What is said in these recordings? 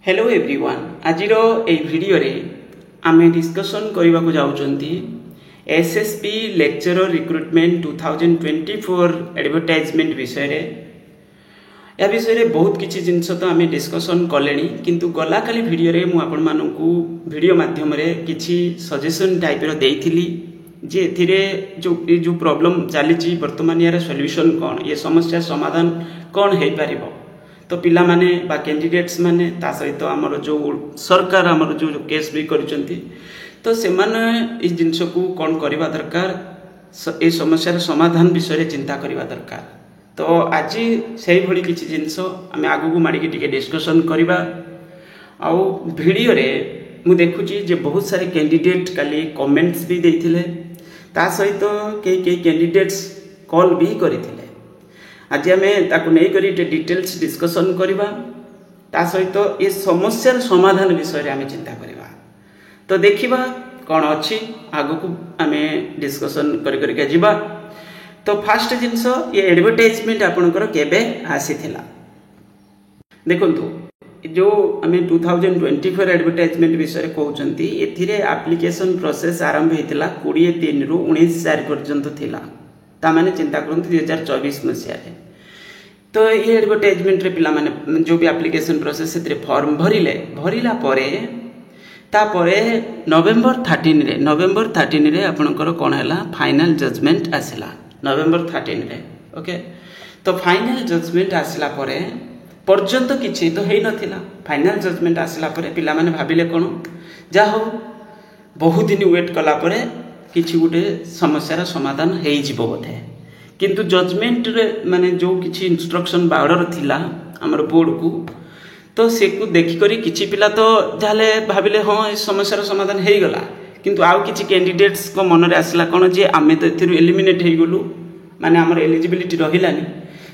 Hello everyone आज video रे आमे डिस्कशन करने को जाउचंती एसएसपी लेक्चरर रिक्रुटमेंट 2024 एडवर्टाइजमेंट विषय रे। या विषय रे बहुत किछि जिनस तो आमे डिस्कशन कलेनी किंतु गला काली वीडियो रे मु आपण माननकु वीडियो माध्यम रे किछि सजेशन टाइप रो देइथिली जे एथिरे जो प्रॉब्लम चली वर्तमान यार सॉल्यूशन कौन ये समस्या समाधान कौन हो पारिबो। तो पिला माने बा कैंडिडेट्स माने ता सहित आमर जो सरकार आमर जो केस भी करिसंती तो से माने इस जिनस को कौन करबा दरकार ए समस्या समाधान विषय रे चिंता करबा दरकार। तो आज से भली किछि जिनस आमे आगु को माडी के डिस्कशन करबा। आउ वीडियो रे मु देखुची जे बहुत सारे कैंडिडेट काली कमेंट्स भी देथिले ता सहित कई कैंडिडेट्स कॉल भी करिथिले। आज आम ताकू नहीं करी डिटेल्स डिस्कशन करवा ता सहित ये समस्यार समाधान विषय आम चिंता करवा। तो देखिबा कौन अच्छी आग को आम डिस्कशन कर जिबा। तो फास्ट जिनस ये एडवर्टाइजमेंट आपनकर केबे आसीथिला देखंतु जो आम 2024 एडवर्टाइजमेंट विषय कहउचंती एथिरे एप्लिकेशन प्रोसेस आरंभ हेतिला 23 रु 19 पर्यंत थिला। तामाने चिंता करते 2024 मसीह। तो ये एडवर्टाइजमेंट रे पिला माने जो भी एप्लिकेशन प्रोसेस से फॉर्म भरिला परे तापरे नवेम्बर 13 रे आपनकर कोन हैला फाइनल जजमेंट आसिला नवेम्बर 13 रे। ओके तो फाइनल जजमेंट आसिला परे पर्यंत किछि तो हेई नथिला। फाइनल जजमेंट आसिला परे पिला माने भाबिले कोन जा हो बहुत दिन वेट कला परे किछि गुटे समस्यार समाधान हेई जिवो बोधे किंतु जजमेंट रे माने जो किछि इंस्ट्रक्शन बा ऑर्डर थिला हमर बोर्ड को तो से को देखि करी किछि पिला तो जाले भाबिले हां इस समस्यार समाधान हेई गला किंतु आउ किछि कैंडिडेट्स को मन रे आसला कोन जे आमे तो एथिरु एलिमिनेट हेई गलु माने हमर एलिजिबिलिटी रहिलानी।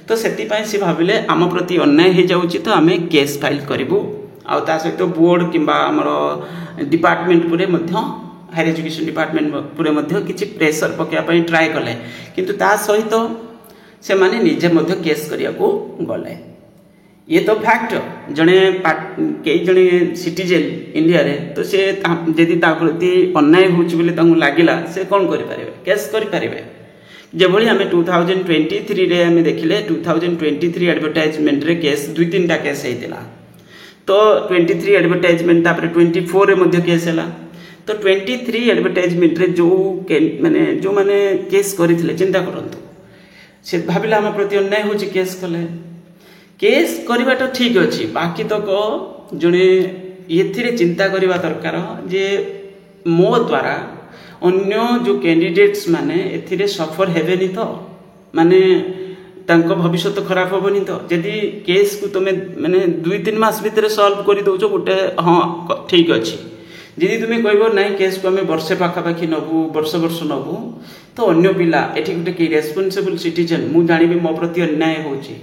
तो सेति पय से भाबिले आम प्रति अन्याय हे जाउची तो आमे केस फाइल करिवु आ ता सहित बोर्ड किबा हमर डिपार्टमेंट पुरे मध्य हायर एजुकेशन डिपार्टमेंट पूरे मध्य किछि प्रेशर पकेया पय ट्राई कले किंतु ता सहित से माने निजे मध्य केस करिया को गले। ये तो फैक्ट जने कई जने सिटीजन इंडिया रे तो से जदि ता प्रति अन्याय होछि बोले तांगु लागिला से कोन करि पारिबे केस करि पारिबे। जे भली हमें 2023 रे हमें देखिले 2023 एडवर्टाइजमेंट रे केस 2-3 टा केस हेतिला। तो 23 एडवर्टाइजमेंट तापर 24 रे मध्य केस हैला। तो 23 एडवर्टाइजमेंट रे जो माने केस करिथिले चिंता करंतु से भाबिला हम प्रति अन्याय होछि केस कले केस करबाटा ठीक अछि बाकी तो को जने एथिरे चिंता करबा दरकार जे मो द्वारा अन्य जो कैंडिडेट्स माने एथिरे सफर हेबेनी तो माने तांको भविष्य तो खराब होबनी। तो यदि केस को तुम माने 2-3 मास भीतर सॉल्व कर दउछो गोटे हां ठीक अछि जदि तुम कहबो नहीं केस को हमें वर्षे पाखापाखी नबू वर्ष नबू तो अन्य पिला एठी गोटे कि रेस्पोंसिबल सिटीजन मु जानिबे मो प्रति अन्याय होछि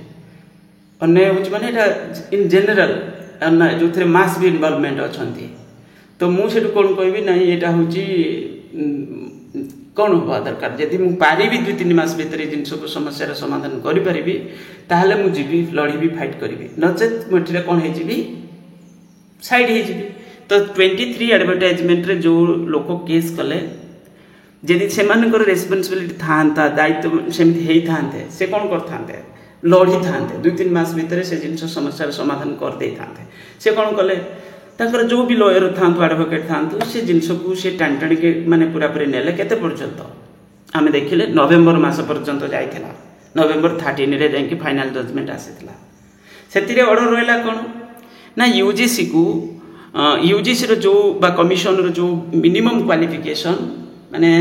माने एटा इन जनरल अन्याय जो थरे मास भी इन्वॉल्वमेंट अछंती। तो मु सेटु कोन कहबी नहीं एटा होछि कौन हुआ दरकार जदि मु पारिबी 2-3 मास भीतर जिनस को समस्या समाधान करि परिबी ताहले मु जीबी लड़ीबी फाइट करिबी नचेत मठिरे कोन हे जीबी साइड हे जीबी। तो 23 एडवर्टाइजमेंट रे जो लोक केस कले जदि सेमानकर रेस्पोंसिबिलिटी थांता दायित्व सेमिति हेई थांते से कोन करथांते लड़ी थांते 2-3 मास भीतर से जिनस समस्या समाधान कर दे थांते से कोन कले ताकर जो भी लॉयर थांतु एडवोकेट थांतु से जिनस को से टाणटाणी के माने पूरा पूरी नेले केते पर्यंत आमे देखिले नवेम्बर मास पर्यंत जाइथिला नवेम्बर 13 रे जाके फाइनल जजमेंट आसीथिला। सेतिरे ऑर्डर रहला कोन ना यूजीसी को यूजीसी रो जो बा कमिशन रो जो मिनिमम क्वालिफिकेशन माने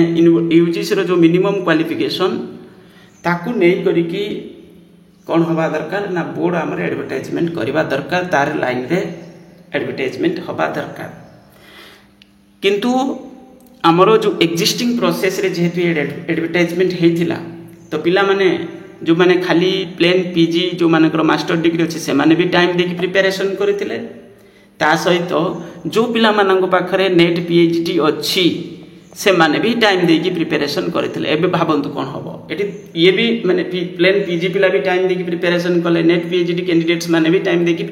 यूजीसी रो जो मिनिमम क्वालिफिकेशन ताकू नै करी कि कोन होबा दरकार ना बोर्ड हमर एडवर्टाइजमेंट करबा दरकार तार लाइन रे एडवर्टाइजमेंट हवा दरकार किंतु आमरो जो एक्जिस्टिंग प्रोसेस रे जेहेतु एडवर्टाइजमेंट हेतिला तो पिला माने जो माने खाली प्लेन पीजी जो मानकर मास्टर डिग्री अछि से माने भी टाइम देखि प्रिपरेशन करथिले ता सहित जो पिला मानक पाखरे नेट पीएचडी अछि से माने भी टाइम देकी प्रिपरेशन करथिले एबे भाबंतु कोन हबो एटी ये भी माने प्लेन पीजी पिला भी टाइम देकी प्रिपरेशन कले नेट पीएचडी कैंडिडेट्स माने भी टाइम देकी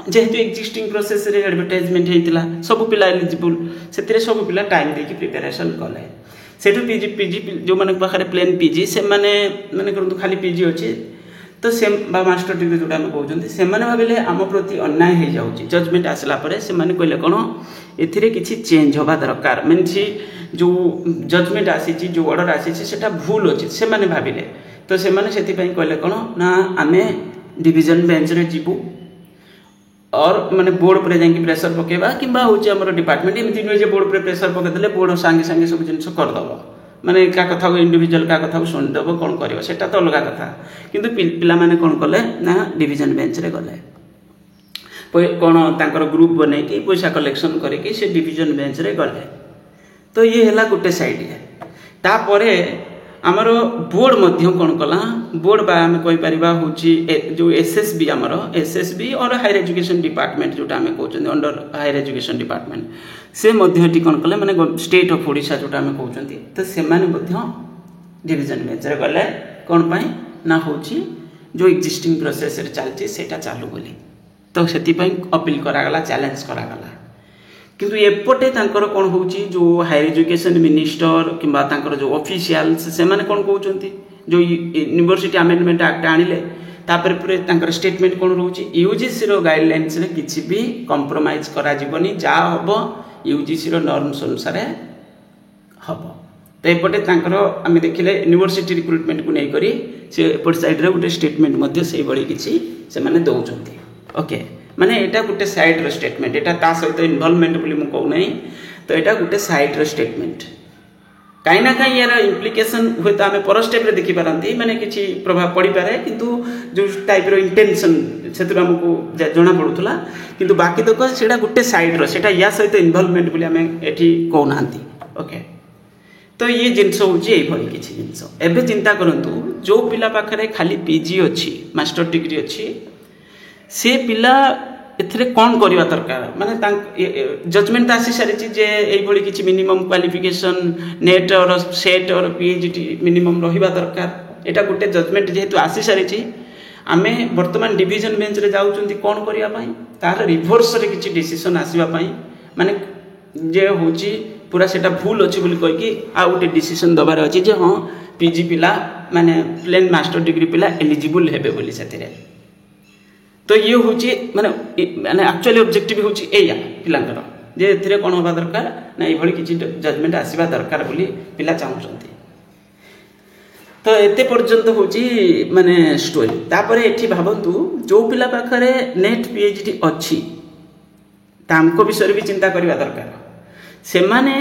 जेहेतु एक्जिस्टिंग प्रोसेस रे एडवर्टाइजमेंट हेतिला सब पिला एलिजिबल सेतिरे सब पिला टाइम देकी प्रिपरेशन कले सेठु पीजी जो माने पाखरे प्लेन पीजी से माने करंतु खाली पीजी अछि तो से मास्टर डिग्री जोटा हम कहउछन्ती से माने भाबिले आम प्रति अन्याय हे जाउची जजमेंट आसला परे से माने कहले कोन एथिरे किछि चेंज होबा दरकार मीनछि जो जजमेंट आसी जो ऑर्डर आसी सेटा भूल अछि से माने भाबिले तो से माने सेति पई कहले कोन ना आमे डिवीजन बेंच रे जीबू और माने बोर्ड पर जाई प्रेशर पकेबा किबा होची हमर डिपार्टमेंट एमति नै जे बोर्ड पर प्रेशर पके देले बोर्ड संगे संगे सब जिंस कर दबो माने का कथा को इंडिविजुअल का कथा को सुन दबो कोन करबो सेटा तो अलग कथा किंतु पिला माने कोन कले ना डिवीजन बेंच रे गले कोन तांकर ग्रुप बनै कि पैसा कलेक्शन करे कि से डिवीजन बेंच रे गले तो ये हैला गुटे साइड है तापरे आमर बोर्ड मध्य कोन कला बोर्ड बा हम कहि परिबा होची जो एसएसबी और हायर एजुकेशन डिपार्टमेंट जोटा हम कहउछन अंडर हायर एजुकेशन डिपार्टमेंट से मध्य टी कोन कले माने स्टेट ऑफ ओडिशा जोटा हम कहउछन तो से माने मध्य डिवीजन बेंच रे गले कोन पई ना होची जो एक्जिस्टिंग प्रोसेस रे चलची सेटा चालू बोली तो सेति पई अपील करा गला चैलेंज करा गला किंतु एपटे तांकर कोन होची जो हायर एजुकेशन मिनिस्टर किबा तांकर जो ऑफिशियल्स से माने कोन कहउचंती जो यूनिवर्सिटी अमेंडमेंट एक्ट आनिले तापर पुरे तांकर स्टेटमेंट कोन रहउची यूजीसी रो गाइडलाइंस रे किछि भी कंप्रोमाइज करा जीवनी जा हबो यूजीसी रो नॉर्म्स अनुसार हबो तो एपटे तांकर आमे देखिले यूनिवर्सिटी रिक्रूटमेंट को नै करी से एपट साइड रे गुटे स्टेटमेंट मध्ये सेही बळी किछि से माने दउचंती ओके माने एटा गुटे साइड रो स्टेटमेंट एटा ता सहित इन्वॉल्वमेंट बोली मु कहू नै तो एटा गुटे साइड रो स्टेटमेंट काई ना काई यार इंप्लिकेशन होय तो हमें पर स्टेप रे देखि पारंती माने किछि प्रभाव पड़ी पारे किंतु जो टाइप रो इंटेंशन सेतु हमकु जणा पडुतला किंतु बाकी तो सेटा गुटे साइड रो सेटा या सहित इन्वॉल्वमेंट बोली हमें एठी कहू नांती ओके तो ये जिंस होची एई भली किछि जिंस एबे चिंता करंतु जो पिला पाखरे खाली पीजी अछि मास्टर डिग्री अछि से पिला एथरे कोन करिवा दरकार माने जजमेंट आसी सारी जे एई भली किछि मिनिमम क्वालिफिकेशन नेट और सेट और पीएचडी मिनिमम रहिबा दरकार एटा गुटे जजमेंट जेहेतु आसी सारी आमे वर्तमान डिवीजन बेंच रे जाउचंती कोन करिया पई तार रिवर्स रे किछि डिसीजन आसीबा पई माने जे होची पूरा सेटा भूल अछि बोली कहि कि आ गुटे डिसीजन दबार अछि जे हां पीजी पिला माने प्लेन मास्टर डिग्री पिला एलिजिबल हेबे बोली सेतिरे तो ये होची माने एक्चुअली ऑब्जेक्टिव होची एया पिलांकर जे एथिरे कोन होबा दरकार ना ए भली किछि जजमेंट आसीबा दरकार बोली पिला चाहुचंती तो एते पर्यंत होची माने स्टोरी तापरे एठी भाबंतु जो पिला पाखरे नेट पीएचडी अछि तामको विषय भी चिंता करबा दरकार से माने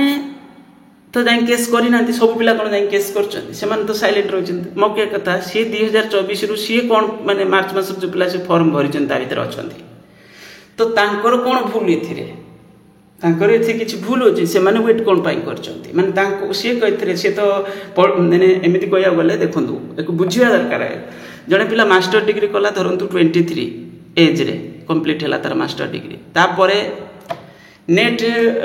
तो जाई केस करी नांती सब पिला कोन जाई केस करछन से माने तो साइलेंट रहछन मके कथा से 2024 रु से कोन माने मार्च मास जो पिला से फॉर्म भरिछन ता भीतर अछंती तो तांकर कोन भूल एथिरे तांकर एथि किछि भूल होछि से माने वेट कोन पाई करछंती माने तांको से कहितरे से तो माने एमिति कहिया गले देखंतु एक बुझिया दरकार है जने पिला मास्टर डिग्री कला धरंतु 23 एज रे कंप्लीट हला तार मास्टर डिग्री ता परे नेट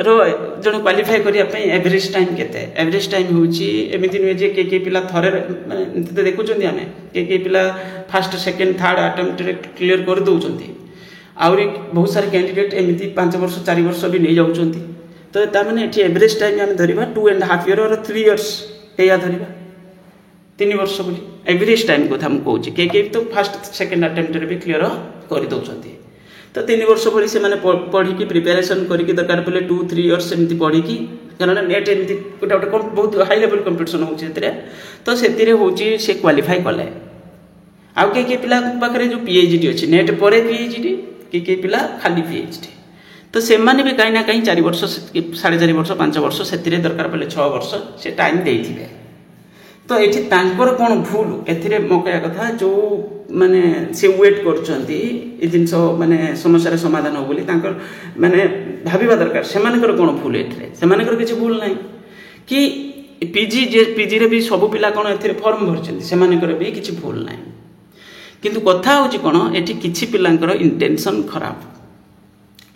रो जण क्वालिफाई करिया पई एवरेज टाइम केते एवरेज टाइम होची एमिति नै जे के पिला थरे माने ते देखुचंदी हमें के पिला फर्स्ट सेकंड थर्ड अटेम्प्ट रे क्लियर कर दउचंती आउरी बहुत सारे कैंडिडेट एमिति 5 वर्ष 4 वर्ष भी नै जाउचंती तो ता माने एठी एवरेज टाइम हम धरिबा 2.5 इयर और 3 इयर्स एया धरिबा 3 वर्ष बोली एवरेज टाइम को हम कहूची के तो फर्स्ट सेकंड अटेम्प्ट रे भी क्लियर कर दउचंती तो 3 वर्ष परी से माने पढ़ी की प्रिपरेशन करी की दरकार पले 2-3 इयर्स एमती पढ़ी की कारण नेट एमती गोटा गोटा बहुत हाई लेवल कंपटीशन होची एतरे तो सेतिरे होची से क्वालिफाई कले आ के पिला पाखरे जो पीएचडी अछि नेट परे पीएचडी के पिला खाली पीएचडी तो से माने भी काई ना काई 4 वर्ष 4.5 वर्ष 5 वर्ष सेतिरे दरकार पले 6 वर्ष से टाइम देइथिबे तो एठी तांकर कोन भूल एथिरे मोकया कथा जो माने से वेट करचंती ए जिंस माने समस्या समाधान हो बोली तांकर माने भाबिबा दरकार से मानकर कोन भूल एथिरे से मानकर किछि भूल नाही कि पीजी रे भी सब पिला कोन एथिरे फॉर्म भरचंती से मानकर भी किछि भूल नाही किंतु कथा होची कोन एठी किछि पिलांकर इंटेंशन खराब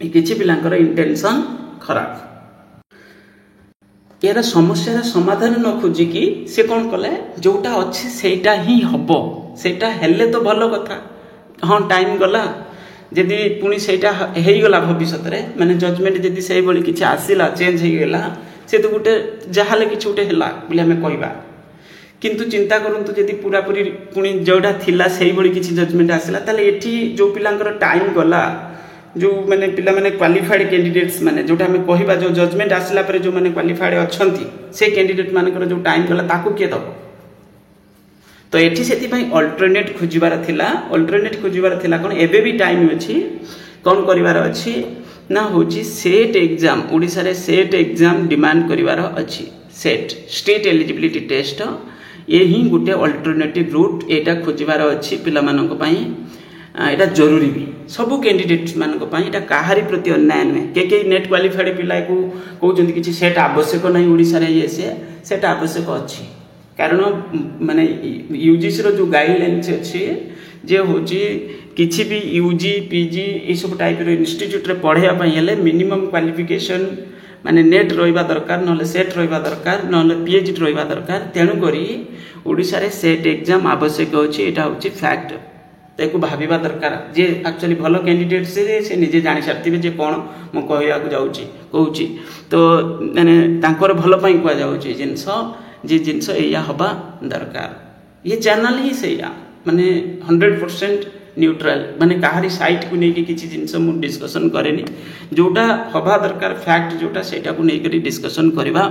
ए किछि पिलांकर इंटेंशन खराब यार समस्या समाधान न खोजिकी से कौन कले जोटा अच्छे सेटा ही हम सेटा हेले तो भल कथा हाँ टाइम गला जदि पुणी सेटा गला भविष्य में माने जजमेंट जदि से भाई किसी आसला चेंज हो गला से तो गोटे जहाँ कि गोटे है बोले आम कहवा किंतु चिंता करंतु जदि पूरा पूरी पुणी जोटा थिला से भाई किसी जजमेंट आसला ताले एठी जो पिलांकर टाइम गला जो मैंने पिला मैंने क्वालिफाइड कैंडिडेट्स माने जोटा हमें कहवा जो जजमेंट आसला पर जो मैंने क्वालिफाइड अच्छी से कैंडिडेट मानकर जो टाइम गला ताकू किए दब तो एठी से अल्टरनेट खोजार थिला अल्टरनेट खोजार थिला कौन एबे भी टाइम अच्छी कौन करिवार अच्छी ना होची सेट एग्जाम ओडिसा रे सेट एग्जाम डिमांड करिवार अच्छी सेट स्टेट एलिजिबिलिटी टेस्ट यही गोटे अल्टरनेटिव रूट एटा खोजार अच्छी पिला मानक पई एटा जरूरी भी सबू कैंडिडेट मानक पई एटा काहारी प्रति अन्याय नुहे के नेट क्वालिफाइड पिला को कहउचंती किछि सेट आवश्यक नहीं ओडिसा रे ये सेट आवश्यक अच्छी कारण माने यूजीसी रो जो गाइडलाइंस अच्छी जे होची किछि भी यूजी पीजी ये सब टाइप रो इंस्टीट्यूट रे पढ़ाया पई हेले मिनिमम क्वालिफिकेशन माने नेट रहिबा दरकार नले सेट रहिबा दरकार नले पीएचडी रहिबा दरकार तेणु करी ओडिसा रे सेट एग्जाम आवश्यक होची एटा होची फैक्ट ताकू भाबिबा दरकार जे एक्चुअली भलो कैंडिडेट से निजे जानि सारथिबे जे कोन मो कहया को जाउची कहउची तो माने तांकर भलो पई कुआ जाउची जिंस जे जिनस या हवा दरकार ये चैनल ही से माने 100% न्यूट्रल माने काहारी साइट को लेकिन किसी जिनस मु डिस्कशन करेनी जोटा हवा दरकार फैक्ट जोटा सेटा को लेकर डिस्कशन करवा।